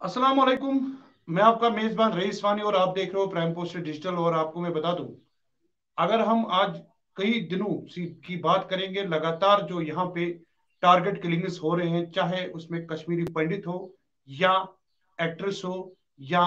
अस्सलाम वालेकुम। मैं आपका मेजबान रईस वानी और आप देख रहे हो प्राइम पोस्ट डिजिटल। और आपको मैं बता दूं, अगर हम आज कई दिनों की बात करेंगे, लगातार जो यहाँ पे टारगेट किलिंग्स हो रहे हैं, चाहे उसमें कश्मीरी पंडित हो या एक्ट्रेस हो या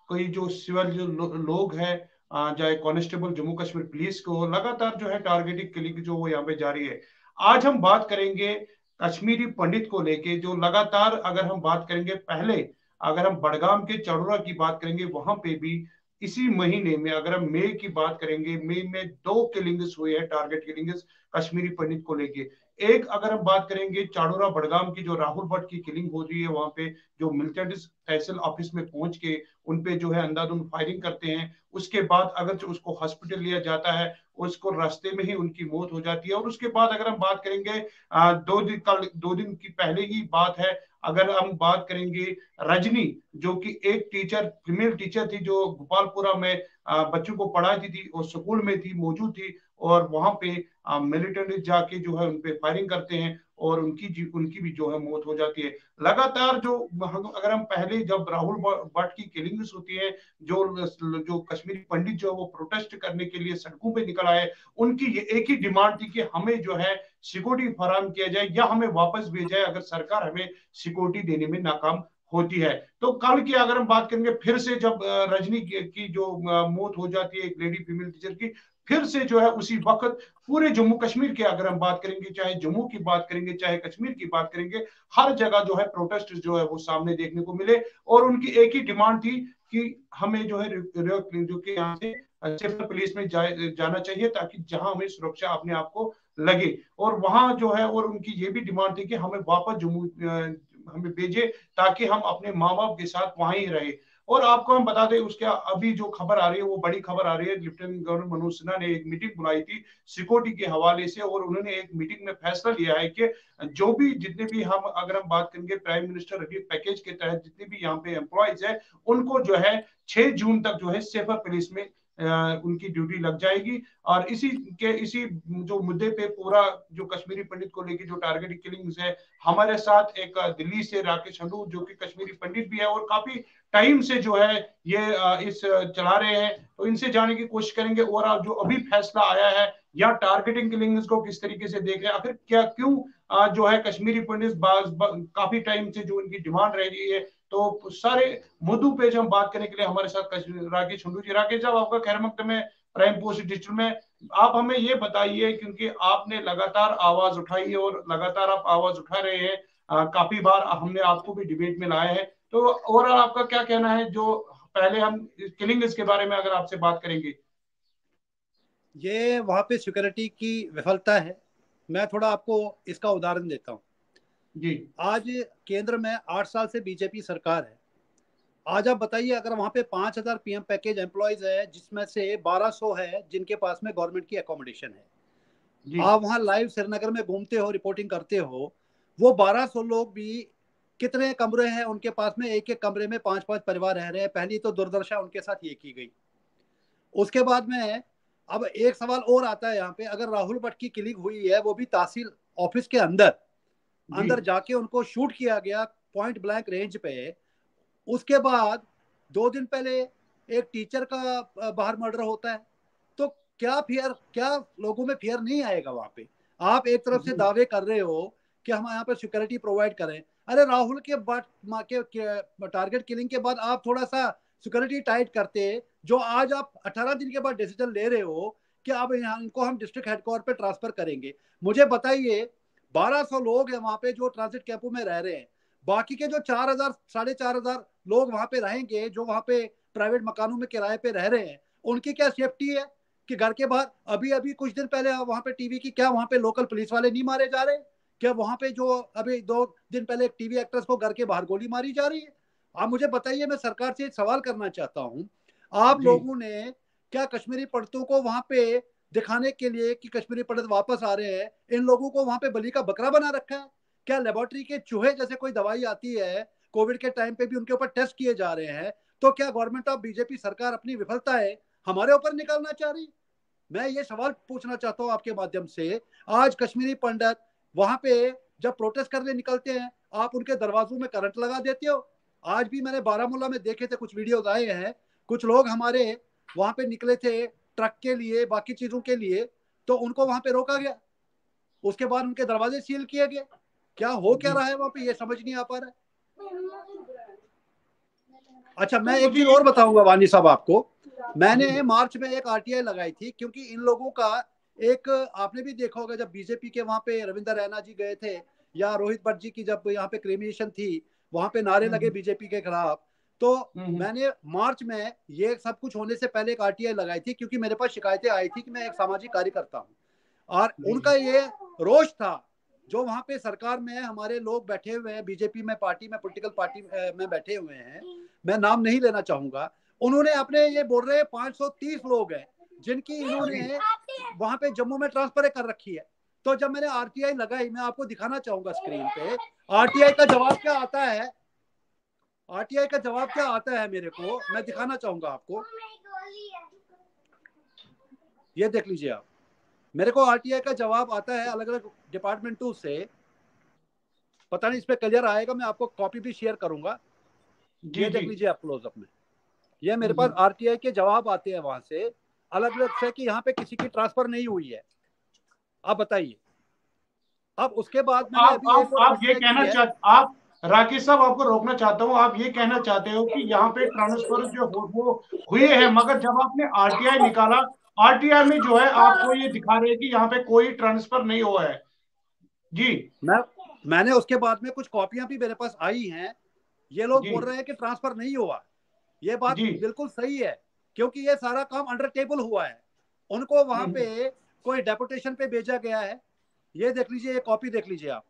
कोई जो सिविल जो लोग हैं, चाहे कांस्टेबल जम्मू कश्मीर पुलिस को हो, लगातार जो है टारगेटिंग किलिंग जो वो यहाँ पे जारी है। आज हम बात करेंगे कश्मीरी पंडित को लेके, जो लगातार अगर हम बात करेंगे पहले, अगर हम बड़गाम के चड़ोरा की बात करेंगे, वहां पे भी इसी महीने में, अगर हम मई की बात करेंगे, मई में 2 किलिंग्स हुए हैं, टारगेट किलिंग्स कश्मीरी पंडित को लेके। एक अगर हम बात करेंगे चाड़ोरा बड़गाम की, जो राहुल भट्ट की किलिंग हो रही है वहां पे, जो मिलिटेंट तहसील ऑफिस में पहुंच के उन पे जो है अंधाधुंध फायरिंग करते हैं। उसके बाद अगर जो उसको हॉस्पिटल लिया जाता है, उसको रास्ते में ही उनकी मौत हो जाती है। और उसके बाद अगर हम बात करेंगे, 2 दिन की पहले ही बात है, अगर हम बात करेंगे रजनी, जो कि एक टीचर, फीमेल टीचर थी, जो गोपालपुरा में बच्चों को पढ़ाती थी और स्कूल में थी, मौजूद थी, और वहां पे मिलिटेंट जाके जो है उनपे फायरिंग करते हैं और उनकी भी जो है मौत हो जाती है। लगातार जो, अगर हम पहले जब राहुल भट्ट की किलिंग्स होती है, जो जो कश्मीरी पंडित जो है वो प्रोटेस्ट करने के लिए सड़कों पे निकल आए, उनकी ये एक ही डिमांड थी कि हमें जो है सिक्योरिटी फराहम किया जाए या हमें वापस भेजा जाए, अगर सरकार हमें सिक्योरिटी देने में नाकाम होती है। तो कल की अगर हम बात करेंगे, फिर से जब रजनी की जो मौत हो जाती है, एक लेडी फीमेल टीचर की, फिर से जो है उसी वक्त पूरे जम्मू कश्मीर की अगर हम बात करेंगे, चाहे जम्मू की बात करेंगे चाहे कश्मीर की बात करेंगे, हर जगह जो है प्रोटेस्ट जो है वो सामने देखने को मिले। और उनकी एक ही डिमांड थी कि हमें जो है जो कि यहाँ से सेफर पुलिस में जाना चाहिए, ताकि जहां हमें सुरक्षा अपने आप को लगे। और वहां जो है, और उनकी ये भी डिमांड थी कि हमें वापस जम्मू हमें भेजे, ताकि हम अपने माँ बाप के साथ वहां ही रहे। और आपको हम बता दें, उसके अभी जो खबर आ रही है वो बड़ी खबर आ रही है। लेफ्टिनेंट गवर्नर मनोज सिन्हा ने एक मीटिंग बुलाई थी सिक्योरिटी के हवाले से, और उन्होंने एक मीटिंग में फैसला लिया है कि जो भी, जितने भी हम अगर हम बात करेंगे प्राइम मिनिस्टर रिलीफ पैकेज के तहत, जितने भी यहाँ पे एम्प्लॉयज है, उनको जो है 6 जून तक जो है सेफर पुलिस में उनकी ड्यूटी लग जाएगी। और इसी जो मुद्दे पे पूरा, जो कश्मीरी पंडित को लेकर जो टारगेट किलिंग्स है, हमारे साथ एक दिल्ली से राकेश हंडू, जो कि कश्मीरी पंडित भी है और काफी टाइम से जो है ये इस चला रहे हैं, तो इनसे जाने की कोशिश करेंगे। और जो अभी फैसला आया है, या टारगेटिंग किलिंग्स को किस तरीके से देख रहे हैं, आखिर क्या क्यों जो है कश्मीरी पंडित काफी टाइम से जो इनकी डिमांड रह रही है। तो सारे मुद्दों पे जो हम बात करने के लिए हमारे साथ राकेश हुंडू जी। राकेश साहब, आपका खैर मकदम है प्राइम पोस्ट डिजिटल में। आप हमें ये बताइए, क्योंकि आपने लगातार आवाज उठाई है और लगातार आप आवाज उठा रहे हैं, काफी बार हमने आपको भी डिबेट में लाया है, तो ओवरऑल आपका क्या कहना है? जो पहले हम किलिंग के बारे में अगर आपसे बात करेंगे। ये वहाँ पे सिक्योरिटी की विफलता है। मैं थोड़ा आपको इसका उदाहरण देता हूँ। जी आज केंद्र में 8 साल से बीजेपी सरकार है। आज आप बताइए, अगर वहाँ पे 5,000 पीएम पैकेज एम्प्लॉयज है, जिसमें से 1,200 है जिनके पास में गवर्नमेंट की एकोमोडेशन है। जी आप वहाँ लाइव श्रीनगर में घूमते हो, रिपोर्टिंग करते हो, वो 1,200 लोग भी कितने कमरे हैं उनके पास में? एक एक कमरे में 5-5 परिवार रह रहे हैं। पहली तो दुर्दशा उनके साथ ये की गई। उसके बाद में अब एक सवाल और आता है यहाँ पे, अगर राहुल भट्ट की किलिंग हुई है वो भी तहसील ऑफिस के अंदर जी अंदर जाके उनको शूट किया गया पॉइंट ब्लैंक रेंज पे। उसके बाद 2 दिन पहले एक टीचर का बाहर मर्डर होता है। तो क्या लोगों में फियर नहीं आएगा वहां पे? आप एक तरफ से जी दावे कर रहे हो कि हम यहाँ पर सिक्योरिटी प्रोवाइड करें। अरे राहुल के बाद टारगेट किलिंग के बाद आप थोड़ा सा सिक्योरिटी टाइट करते, जो आज आप 18 दिन के बाद डिसीजन ले रहे हो कि अब यहाँ इनको हम डिस्ट्रिक्ट हेडक्वार्टर पे ट्रांसफर करेंगे। मुझे बताइए, 1,200 लोग हैं वहां पे जो ट्रांसिट कैंपों में रह रहे हैं। बाकी के जो 4,000 4,500 लोग वहां पे रहेंगे, जो वहां पे प्राइवेट मकानों में किराए पे रह रहे हैं, उनकी क्या सेफ्टी है? कि घर के बाहर अभी अभी कुछ दिन पहले वहां पे टीवी की, क्या वहां पे लोकल पुलिस वाले नहीं मारे जा रहे? क्या वहां पे जो अभी 2 दिन पहले एक टीवी एक्ट्रेस को घर के बाहर गोली मारी जा रही है? आप मुझे बताइए, मैं सरकार से एक सवाल करना चाहता हूँ। आप जी लोगों ने क्या कश्मीरी पंडितों को वहां पे दिखाने के लिए कि कश्मीरी पंडित वापस आ रहे हैं, इन लोगों को वहां पे बलि का बकरा बना रखा है? क्या लेबोरेटरी के चूहे जैसे कोई दवाई आती है, कोविड के टाइम पे भी उनके ऊपर टेस्ट किए जा रहे हैं? तो क्या गवर्नमेंट ऑफ बीजेपी सरकार अपनी विफलता है हमारे ऊपर निकालना चाह रही? मैं ये सवाल पूछना चाहता हूं आपके माध्यम से। आज कश्मीरी पंडित वहां पे जब प्रोटेस्ट करने निकलते हैं आप उनके दरवाजों में करंट लगा देते हो। आज भी मैंने बारामूला में देखे थे, कुछ वीडियोज आए हैं, कुछ लोग हमारे वहां पे निकले थे ट्रक के लिए, बाकी चीजों के लिए, तो उनको वहां पे रोका गया, उसके बाद उनके दरवाजे सील किए गए। क्या हो क्या जी। रहा है वहां पे, ये समझ नहीं आ पा रहा है। अच्छा, तो मैं एक मुझे चीज ये और बताऊंगा वानी साहब आपको। मैंने मार्च में एक आरटीआई लगाई थी, क्योंकि इन लोगों का एक, आपने भी देखा होगा जब बीजेपी के वहां पे रविंदर रैना जी गए थे, या रोहित भट्ट जी की जब यहाँ पे क्रिमिनेशन थी, वहां पे नारे लगे बीजेपी के खिलाफ, तो मैंने मार्च में ये सब कुछ होने से पहले एक आरटीआई लगाई थी, क्योंकि मेरे पास शिकायतें आई थी कि मैं एक सामाजिक कार्यकर्ता हूँ, और उनका ये रोष था। जो वहां पे सरकार में हमारे लोग बैठे हुए हैं, बीजेपी में, पार्टी में, पॉलिटिकल पार्टी में बैठे हुए हैं, मैं नाम नहीं लेना चाहूंगा, उन्होंने अपने, ये बोल रहे हैं 530 लोग हैं जिनकी इन्होंने वहां पे जम्मू में ट्रांसफर कर रखी है। तो जब मैंने आरटीआई लगाई, मैं आपको दिखाना चाहूंगा स्क्रीन पे, आरटीआई का जवाब क्या आता है, आरटीआई का जवाब क्या आता है मेरे को, मैं दिखाना चाहूंगा आपको। ये देख लीजिए आप, मेरे को आरटीआई का जवाब आता है अलग अलग डिपार्टमेंटों से, पता नहीं इस पे क्लियर आएगा, मैं आपको कॉपी भी शेयर करूंगा। जी ये जी। देख लीजिए आप क्लोजअप में, ये मेरे पास आरटीआई के जवाब आते हैं वहां से अलग अलग से, कि यहाँ पे किसी की ट्रांसफर नहीं हुई है। आप बताइए। अब उसके बाद मैंने अभी एक और आप ये आरटीआई की कहना है। आप राकेश साहब, आपको रोकना चाहता हूँ, आप ये कहना चाहते हो कि यहाँ पे ट्रांसफर जो वो हुए हैं, मगर जब आपने आरटीआई निकाला, आरटीआई में जो है आपको ये दिखा रहे हैं कि यहाँ पे कोई ट्रांसफर नहीं हुआ है। जी। मैं मैंने उसके बाद में कुछ कॉपियां भी मेरे पास आई हैं, ये लोग जी बोल रहे हैं कि ट्रांसफर नहीं हुआ। ये बात जी। बिल्कुल सही है, क्योंकि ये सारा काम अंडर टेबल हुआ है, उनको वहां पे कोई डेपुटेशन पे भेजा गया है। ये देख लीजिए, ये कॉपी देख लीजिए आप,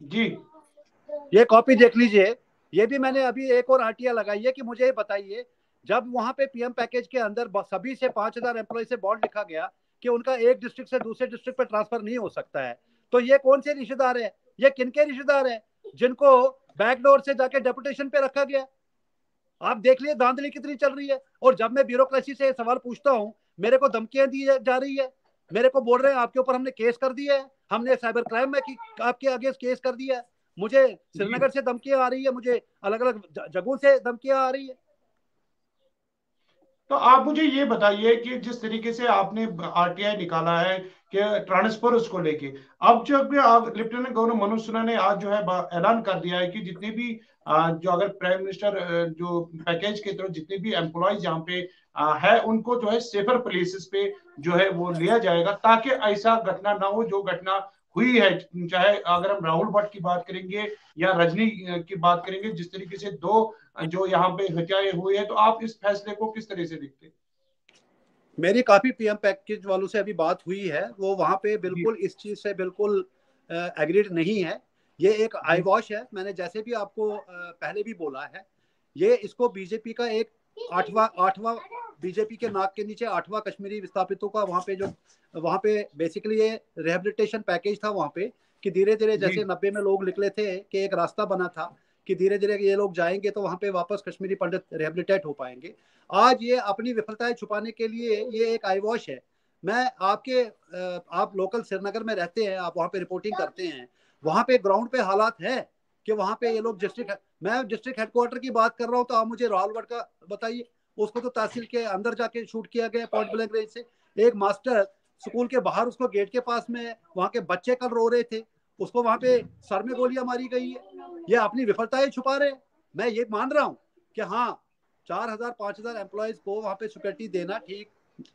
जी ये कॉपी देख लीजिए। ये भी मैंने अभी एक और आरटीआई लगाई है कि मुझे ये बताइए, जब वहां पे पीएम पैकेज के अंदर सभी से 5,000 एम्प्लॉय से बॉन्ड लिखा गया कि उनका एक डिस्ट्रिक्ट से दूसरे डिस्ट्रिक्ट पे ट्रांसफर नहीं हो सकता है, तो ये कौन से रिश्तेदार है, ये किनके रिश्तेदार है जिनको बैकडोर से जाके डेपुटेशन पे रखा गया। आप देख लिए धांधली कितनी चल रही है। और जब मैं ब्यूरोक्रेसी से सवाल पूछता हूँ, मेरे को धमकियां दी जा रही है, मेरे को बोल रहे हैं आपके ऊपर हमने केस कर दिया है, हमने साइबर क्राइम में आपके आगे केस कर दिया है। मुझे जी। श्रीनगर से धमकियां आ रही है, मुझे अलग अलग जगहों से धमकियां आ रही है। तो आप मुझे ये बताइए कि जिस तरीके से आपने आरटीआई निकाला है कि ट्रांसफर उसको लेके, अब जब लेफ्टिनेंट गवर्नर मनोज सिन्हा ने आज जो है ऐलान कर दिया है कि जितने भी जो अगर प्राइम मिनिस्टर जो पैकेज के तहत जितने भी एम्प्लॉयज यहाँ पे है, उनको जो है सेफर प्लेसेस पे जो है वो लिया जाएगा, ताकि ऐसा घटना ना हो जो घटना हुई है। चाहे अगर हम राहुल भट्ट की बात करेंगे या रजनी की बात करेंगे, जिस तरीके से दो जो यहाँ पे हत्याएं हुई है, तो आप इस फैसले को किस तरह से देखते हैं? मेरी काफी पीएम पैकेज वालों से अभी बात हुई है, वो वहां पे जी बिल्कुल इस चीज से बिल्कुल एग्रीड नहीं है। ये एक आई जी वॉश है, मैंने जैसे भी आपको पहले भी बोला है, ये इसको बीजेपी का एक आठवां आठवां बीजेपी के नाक के नीचे आठवां कश्मीरी विस्थापितों का वहां पे जो वहां पे बेसिकली ये रिहेबिलिटेशन पैकेज था वहां पे, कि धीरे धीरे जी जैसे 90 में लोग निकले थे कि एक रास्ता बना था कि धीरे धीरे ये लोग जाएंगे तो वहां पे वापस कश्मीरी पंडित रिहेबिलिटेट हो पाएंगे। आज ये अपनी विफलताएं छुपाने के लिए ये एक आई वॉश है। मैं आपके आप लोकल श्रीनगर में रहते हैं, आप वहां पे रिपोर्टिंग करते हैं, वहां पे ग्राउंड पे हालात है कि वहां पे ये लोग मैं डिस्ट्रिक्ट हेडक्वार्टर की बात कर रहा हूँ, तो आप मुझे रावलगढ़ का बताइए। उसको तो तहसील के अंदर जाके शूट किया गया पॉइंट ब्लैंक रेंज से। एक मास्टर स्कूल के बाहर, उसको गेट के पास में, वहां के बच्चे कल रो रहे थे, उसको वहां पे सर में गोलियां मारी गई है। ये अपनी विफलताएं छुपा रहे हैं। मैं ये मान रहा हूँ कि हाँ, 4,000 5,000 एम्प्लॉयज को वहां पे सिक्योरिटी देना ठीक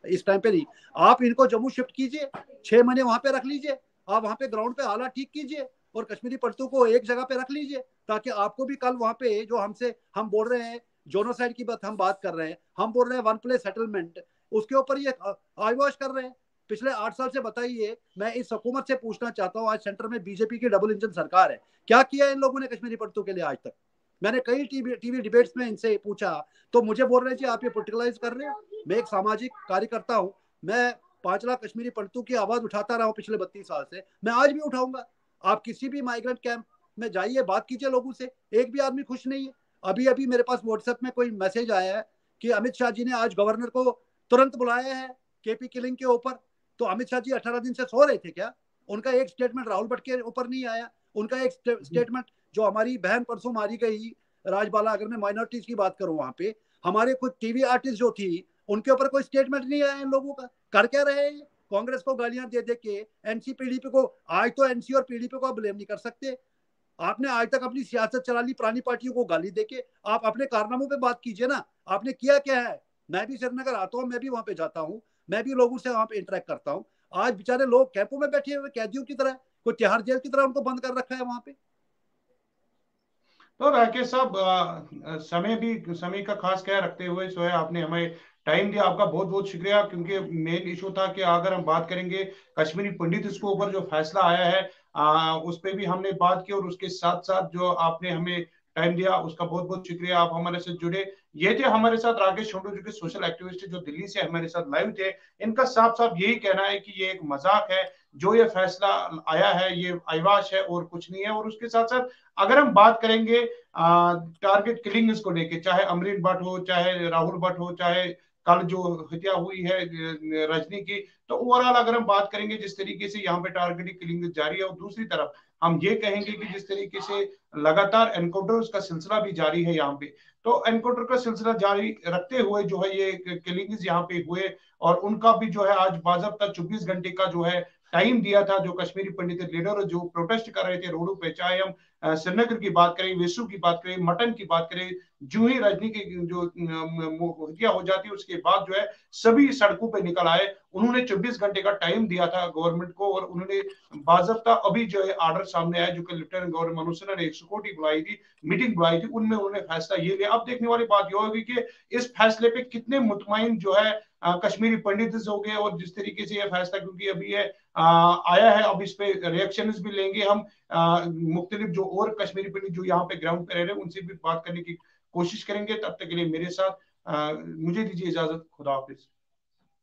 इस टाइम पे नहीं। आप इनको जम्मू शिफ्ट कीजिए, 6 महीने वहां पे रख लीजिए, आप वहां पे ग्राउंड पे हालात ठीक कीजिए, और कश्मीरी पंडितों को एक जगह पे रख लीजिए, ताकि आपको भी कल वहां पे जो हमसे हम बोल रहे हैं जोनोसाइड की बात हम बात कर रहे हैं, हम बोल रहे हैं वन प्लेस सेटलमेंट, उसके ऊपर ये आई वॉश कर रहे हैं पिछले 8 साल से। बताइए, मैं इस हुकूमत से पूछना चाहता हूँ, आज सेंटर में बीजेपी की डबल इंजन सरकार है, क्या किया इन लोगों ने कश्मीरी पंडितों के लिए आज तक? मैंने कई टीवी डिबेट्स में इनसे पूछा, तो मुझे बोल रहे थे आप ये पोलिटिकलाइज कर रहे हो। मैं एक सामाजिक कार्यकर्ता हूँ, मैं 5 लाख कश्मीरी पंडितों की आवाज उठाता रहा हूँ पिछले 32 साल से, मैं आज भी उठाऊंगा। आप किसी भी माइग्रेंट कैंप में जाइए, बात कीजिए लोगों से, एक भी आदमी खुश नहीं है। अभी अभी मेरे पास व्हाट्सएप में कोई मैसेज आया है कि अमित शाह जी ने आज गवर्नर को तुरंत बुलाया है केपी किलिंग के ऊपर। तो अमित शाह जी 18 दिन से सो रहे थे क्या? उनका एक स्टेटमेंट राहुल भट्ट के ऊपर नहीं आया, उनका एक स्टेटमेंट जो हमारी बहन परसों मारी गई राजबाला, अगर मैं माइनॉरिटीज की बात करूं, वहां पे हमारे कुछ टीवी आर्टिस्ट जो थी उनके ऊपर कोई स्टेटमेंट नहीं आया इन लोगों का। कर क्या रहे हैं? कांग्रेस को गालियां दे दे के एनसी पीडीपी को, आज तो एनसी और पीडीपी को आप ब्लेम नहीं कर सकते। आपने आज तक अपनी सियासत चला ली पुरानी पार्टियों को गाली देके, आप अपने कारनामों पे बात कीजिए ना, आपने किया क्या है? मैं भी श्रीनगर आता हूँ, मैं भी वहां पे जाता हूँ, मैं भी लोगों से वहां पे इंटरेक्ट करता हूँ। आज बेचारे लोग कैंपों में बैठे हुए कैदियों की तरह, कोई तिहाड़ जेल की तरह उनको बंद कर रखा है वहां पे। तो राकेश साहब, समय का खास ख्याल रखते हुए जो है आपने हमें टाइम दिया, आपका बहुत बहुत शुक्रिया। क्योंकि मेन इशू था कि अगर हम बात करेंगे कश्मीरी पंडित इसके ऊपर जो फैसला आया है उस पर भी हमने बात की, और उसके साथ साथ जो आपने हमें टाइम दिया उसका बहुत बहुत शुक्रिया। आप हमारे साथ जुड़े। ये थे हमारे साथ राकेश छोटू जो कि सोशल एक्टिविस्ट जो दिल्ली से हमारे साथ लाइव थे। इनका साफ साफ यही कहना है कि ये एक मजाक है, जो ये फैसला आया है ये अयवाश है और कुछ नहीं है। और उसके साथ साथ अगर हम बात करेंगे टारगेट किलिंग को लेके, चाहे अमरीन भट्ट हो, चाहे राहुल भट्ट हो, चाहे कल जो हत्या हुई है रजनी की, तो ओवरऑल अगर हम बात करेंगे जिस तरीके से यहाँ पे टारगेट किलिंग जारी है, और दूसरी तरफ हम ये कहेंगे कि जिस तरीके से लगातार एनकाउंटर का सिलसिला भी जारी है यहाँ पे, तो एनकाउंटर का सिलसिला जारी रखते हुए जो है ये किलिंग्स यहाँ पे हुए। और उनका भी जो है आज बाजबता 24 घंटे का जो है टाइम दिया था जो कश्मीरी पंडित लीडर जो प्रोटेस्ट कर रहे थे रोडों पे, चाहे हम श्रीनगर की बात करें, वेसू की बात करें, मटन की बात करें, जो ही रजनी की जो हत्या हो जाती है उसके बाद जो है सभी सड़कों पे निकल आए। उन्होंने 24 घंटे का टाइम दिया था गवर्नमेंट को, और उन्होंने बाजबता अभी जो है आर्डर सामने आया जो कि लेफ्टिनेंट गवर्नर मनोज सिन्हा ने एक सिक्योरिटी बुलाई थी, मीटिंग बुलाई थी, उनमें उन्होंने फैसला ये लिया। अब देखने वाली बात यह होगी कि इस फैसले पे कितने मुतमईन जो है कश्मीरी पंडित हो गए, और जिस तरीके से यह फैसला, क्योंकि अभी ये आया है, अब इस पे रिएक्शन भी लेंगे हम। मुख्तलिफ जो और कश्मीरी पंडित जो यहाँ पे ग्राउंड पे रह रहे हैं उनसे भी बात करने की कोशिश करेंगे। तब तक के लिए मेरे साथ मुझे दीजिए इजाजत। खुदा हाफिज।